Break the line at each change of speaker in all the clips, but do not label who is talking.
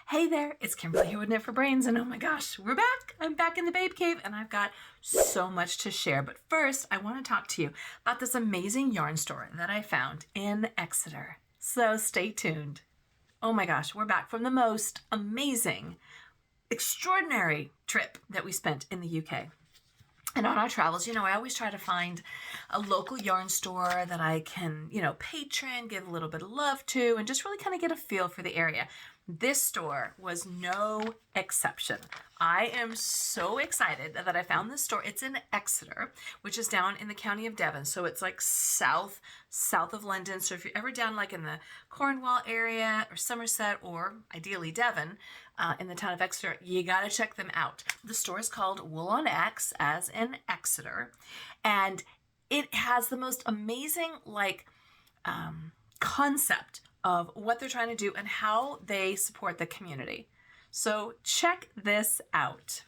Hey there, it's Kimberly here with Knit for Brains, and oh my gosh, we're back! I'm back in the Babe Cave, and I've got so much to share. But first, I want to talk to you about this amazing yarn store that I found in Exeter. So stay tuned. Oh my gosh, we're back from the most amazing, extraordinary trip that we spent in the UK. And on our travels, I always try to find a local yarn store that I can, patron, give a little bit of love to, and just really kind of get a feel for the area. This store was no exception. I am so excited that I found this store. It's in Exeter, which is down in the county of Devon. So it's like south of London. So if you're ever down like in the Cornwall area or Somerset or ideally Devon, in the town of Exeter, you gotta check them out. The store is called Wool on X, as in Exeter, and it has the most amazing concept of what they're trying to do and how they support the community. So check this out.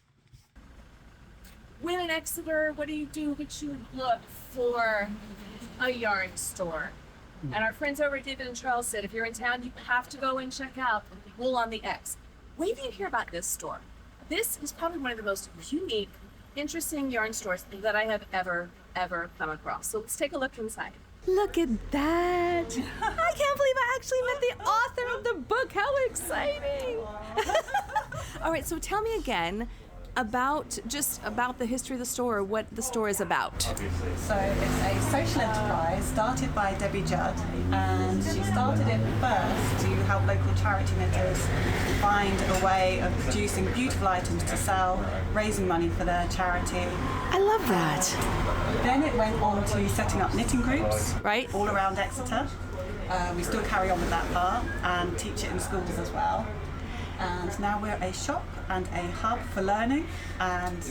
When in Exeter, what do you do? Would you look for a yarn store? And our friends over at devonshire said, if you're in town, you have to go and check out Wool on the X. Wait till you hear about this store. This is probably one of the most unique, interesting yarn stores that I have ever come across. So let's take a look inside.
Look at that. I can't believe I actually met the author of the book. How exciting. All right, so tell me again about the history of the store, or what the store is about.
So it's a social enterprise started by Debbie Judd, and she started it first to help local charity knitters find a way of producing beautiful items to sell, raising money for their charity.
I love that.
Then it went on to setting up knitting groups
Right.
all around Exeter. We still carry on with that part and teach it in schools as well. And now we're a shop and a hub for learning and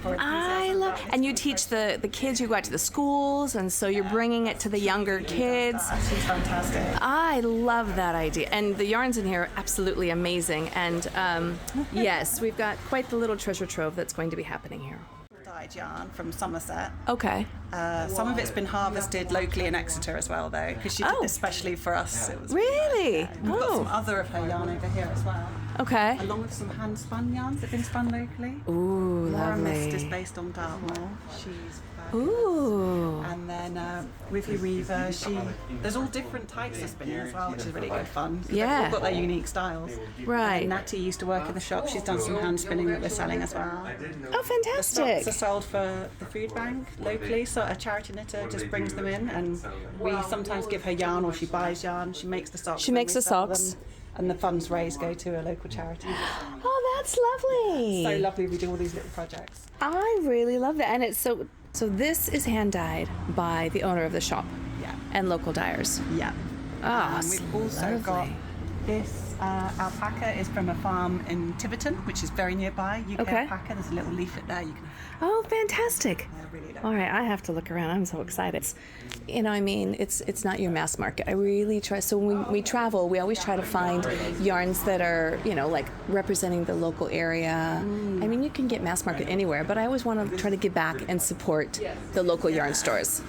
for enthusiasm.
And you teach the kids, you go out to the schools, and so you're bringing it to the younger kids.
She's fantastic.
I love that idea. And the yarns in here are absolutely amazing. And yes, we've got quite the little treasure trove that's going to be happening here.
Dyed yarn from Somerset.
Okay.
Some of it's been harvested locally in Exeter as well, though, because she did this specially for us. It was
Really?
nice. We've got some other of her yarn over here as well,
Okay.
along with some hand spun yarns that have been spun locally.
Ooh,
Laura Mist is
lovely.
based on Dartmoor. She's fabulous.
Ooh.
And then with your weaver, there's all different types of spinning as well, which is really good fun.
Yeah.
They've all got their unique styles.
Right.
And Natty used to work in the shop. She's done some hand spinning that we're selling as well.
Oh, fantastic.
Stocks are sold for the food bank locally, so a charity knitter just brings them in, and we sometimes give her yarn, or she buys yarn. She makes the socks.
She
and
makes
we
the
sell
socks.
them, and the funds raised go to a local charity.
Oh, that's lovely.
So lovely. We do all these little projects.
I really love that. And it's so this is hand dyed by the owner of the shop.
Yeah.
And local dyers.
Yeah.
Ah,
We've also got
lovely.
this alpaca is from a farm in Tiverton, which is very nearby. UK
Okay.
alpaca. There's a little leaflet there. You can.
Oh, fantastic.
Really love.
All right, I have to look around. I'm so excited. It's not your mass market. I really try. So when we travel, we always try to find yarns that are, like representing the local area. I mean, you can get mass market anywhere, but I always want to try to give back and support the local yarn stores.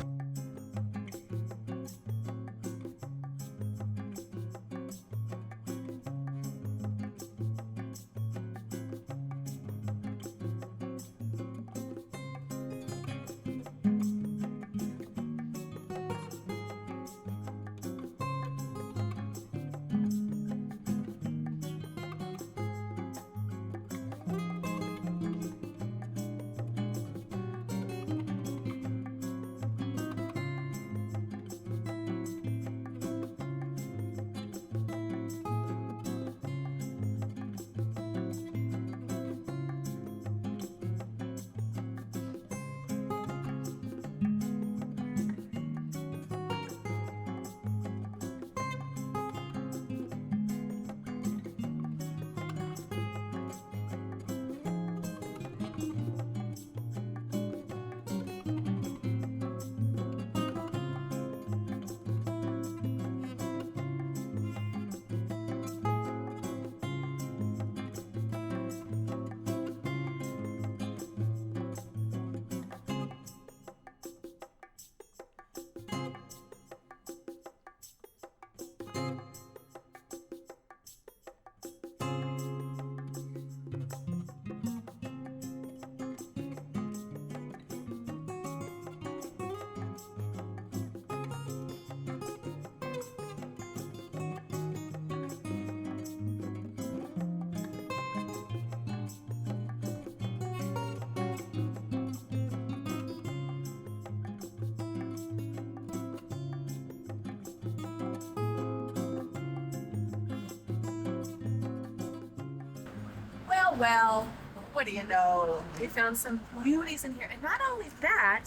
Well, what do you know? We found some beauties in here. And not only that,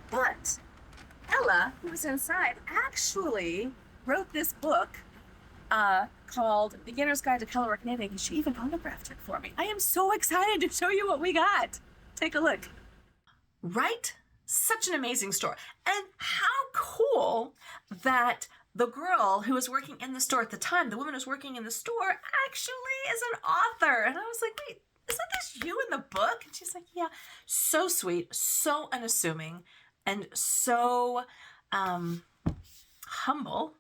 but Ella, who was inside, actually wrote this book called Beginner's Guide to Colourwork Knitting. She even autographed it for me. I am so excited to show you what we got. Take a look.
Right? Such an amazing store. And how cool that the girl who was working in the store at the time, the woman who was working in the store, actually is an author. And I was like, wait, isn't this you in the book? And she's like, yeah. So sweet, so unassuming, and so humble.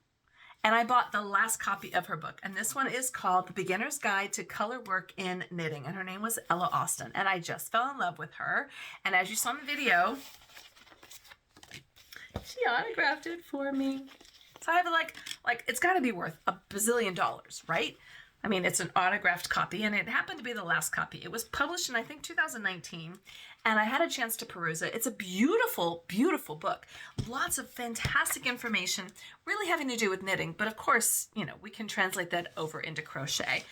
And I bought the last copy of her book. And this one is called The Beginner's Guide to Colourwork in Knitting. And her name was Ella Austin. And I just fell in love with her. And as you saw in the video, she autographed it for me. So I have like it's got to be worth $1 bazillion, right? I mean, it's an autographed copy, and it happened to be the last copy. It was published in, I think, 2019, and I had a chance to peruse it. It's a beautiful, beautiful book. Lots of fantastic information, really having to do with knitting, but of course, you know, we can translate that over into crochet.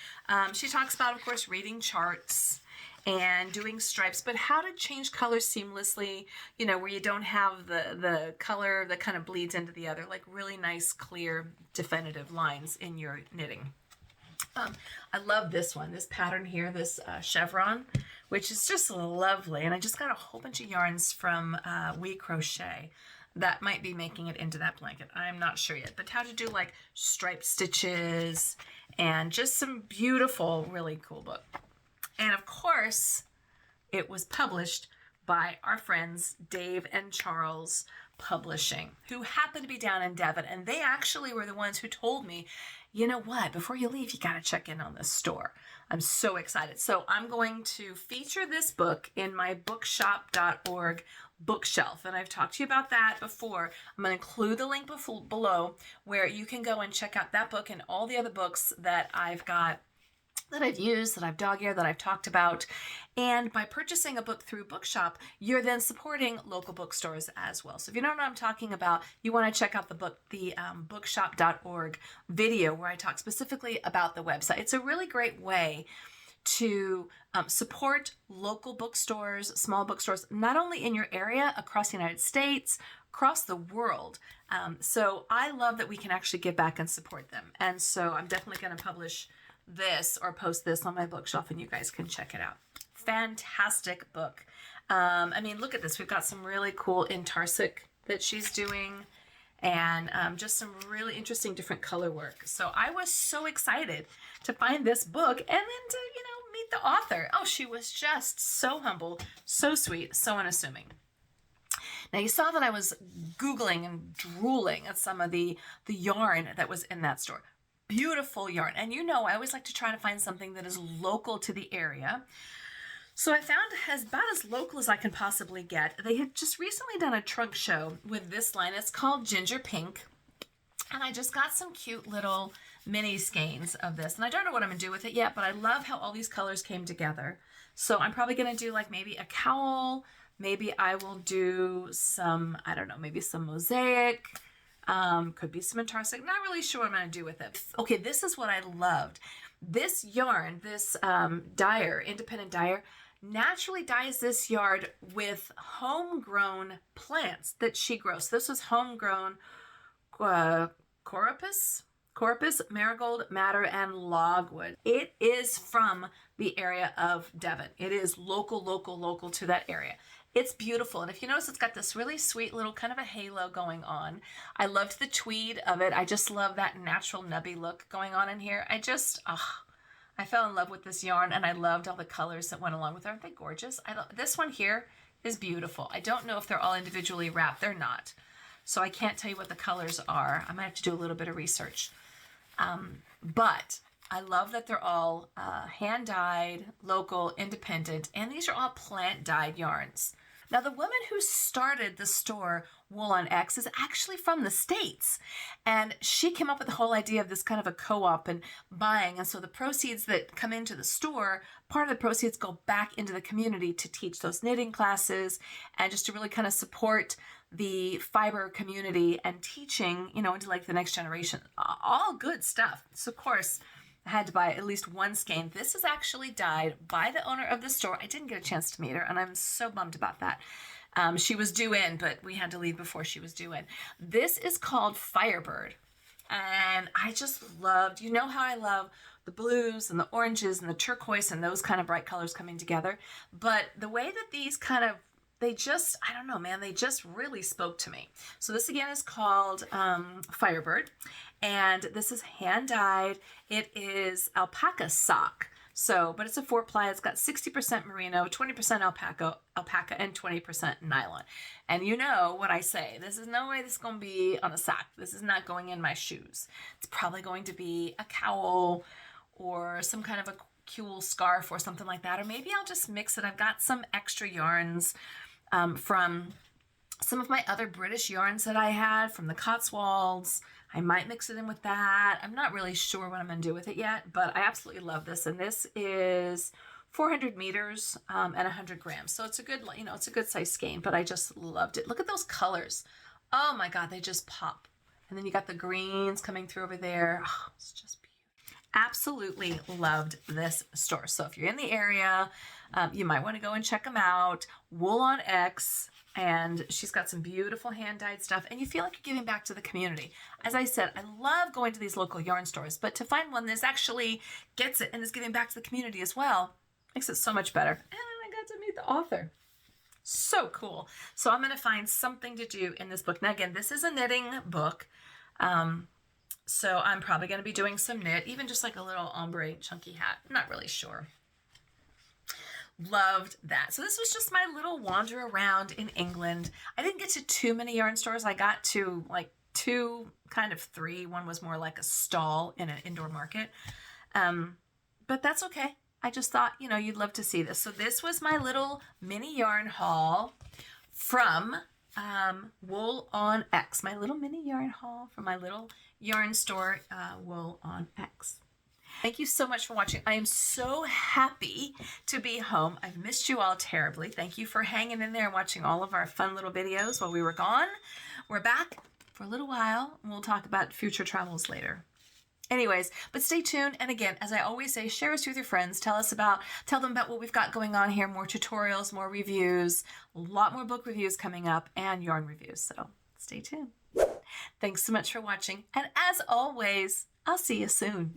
She talks about, of course, reading charts and doing stripes, but how to change colors seamlessly, you know, where you don't have the color that kind of bleeds into the other, like really nice, clear, definitive lines in your knitting. I love this one, this pattern here, this chevron, which is just lovely. And I just got a whole bunch of yarns from We Crochet that might be making it into that blanket. I'm not sure yet, but how to do like striped stitches and just some beautiful, really cool book. And of course, it was published by our friends Dave and Charles Publishing, who happened to be down in Devon. And they actually were the ones who told me, you know what, before you leave, you got to check in on this store. I'm so excited. So I'm going to feature this book in my bookshop.org bookshelf. And I've talked to you about that before. I'm going to include the link below where you can go and check out that book and all the other books that I've got, that I've used, that I've dog-eared, that I've talked about. And by purchasing a book through Bookshop, you're then supporting local bookstores as well. So if you don't know what I'm talking about, you want to check out the book, the bookshop.org video where I talk specifically about the website. It's a really great way to support local bookstores, small bookstores, not only in your area, across the United States, across the world. So I love that we can actually give back and support them. And so I'm definitely going to publish this or post this on my bookshelf and you guys can check it out. Fantastic book. I mean, look at this. We've got some really cool intarsic that she's doing and just some really interesting different color work. So I was so excited to find this book and then to, you know, meet the author. Oh, she was just so humble, so sweet, so unassuming. Now you saw that I was Googling and drooling at some of the yarn that was in that store. Beautiful yarn. And you know, I always like to try to find something that is local to the area. So I found about as local as I can possibly get. They had just recently done a trunk show with this line. It's called Ginger Pink. And I just got some cute little mini skeins of this. And I don't know what I'm going to do with it yet, but I love how all these colors came together. So I'm probably going to do like maybe a cowl. Maybe I will do some, I don't know, maybe some mosaic. Could be some intarsic. Not really sure what I'm going to do with it. Okay, this is what I loved. This yarn, this dyer, independent dyer, naturally dyes this yarn with homegrown plants that she grows. This was homegrown Coropus, marigold, madder, and logwood. It is from the area of Devon. It is local to that area. It's beautiful. And if you notice, it's got this really sweet little kind of a halo going on. I loved the tweed of it. I just love that natural nubby look going on in here. I fell in love with this yarn and I loved all the colors that went along with it. Aren't they gorgeous? This one here is beautiful. I don't know if they're all individually wrapped. They're not. So I can't tell you what the colors are. I might have to do a little bit of research. But I love that they're all hand-dyed, local, independent, and these are all plant-dyed yarns. Now, the woman who started the store, Wool on X, is actually from the States. And she came up with the whole idea of this kind of a co-op and buying. And so the proceeds that come into the store, part of the proceeds go back into the community to teach those knitting classes and just to really kind of support the fiber community and teaching, you know, into like the next generation. All good stuff. So, of course, I had to buy at least one skein. This is actually dyed by the owner of the store. I didn't get a chance to meet her, and I'm so bummed about that. She was due in, but we had to leave before she was due in. This is called Firebird, and I just loved, you know how I love the blues and the oranges and the turquoise and those kind of bright colors coming together. But the way that these kind of, they just, I don't know, man, they just really spoke to me. So this again is called Firebird, and this is hand dyed. It is alpaca sock. So, but it's a 4-ply. It's got 60% merino, 20% alpaca, and 20% nylon. And you know what I say, this is no way this is going to be on a sock. This is not going in my shoes. It's probably going to be a cowl or some kind of a cool scarf or something like that. Or maybe I'll just mix it. I've got some extra yarns from some of my other British yarns that I had from the Cotswolds. I might mix it in with that. I'm not really sure what I'm going to do with it yet, but I absolutely love this. And this is 400 meters and 100 grams. So it's a good, you know, it's a good size skein, but I just loved it. Look at those colors. Oh my God, they just pop. And then you got the greens coming through over there. Oh, it's just beautiful. Absolutely loved this store. So if you're in the area, you might want to go and check them out. Wool on X. And she's got some beautiful hand-dyed stuff, and you feel like you're giving back to the community. As I said, I love going to these local yarn stores, but to find one that actually gets it and is giving back to the community as well makes it so much better. And I got to meet the author. So cool. So I'm going to find something to do in this book. Now, again, this is a knitting book, so I'm probably going to be doing some knit, even just like a little ombre chunky hat. I'm not really sure. Loved that. So this was just my little wander around in England. I didn't get to too many yarn stores. I got to like 2, kind of 3. One was more like a stall in an indoor market. But that's okay. I just thought, you know, you'd love to see this. So this was my little mini yarn haul from Wool on X. My little mini yarn haul from my little yarn store, Wool on X. Thank you so much for watching. I am so happy to be home. I've missed you all terribly. Thank you for hanging in there and watching all of our fun little videos while we were gone. We're back for a little while, and we'll talk about future travels later. Anyways, but stay tuned. And again, as I always say, share us with your friends. Tell them about what we've got going on here. More tutorials, more reviews, a lot more book reviews coming up, and yarn reviews. So stay tuned. Thanks so much for watching. And as always, I'll see you soon.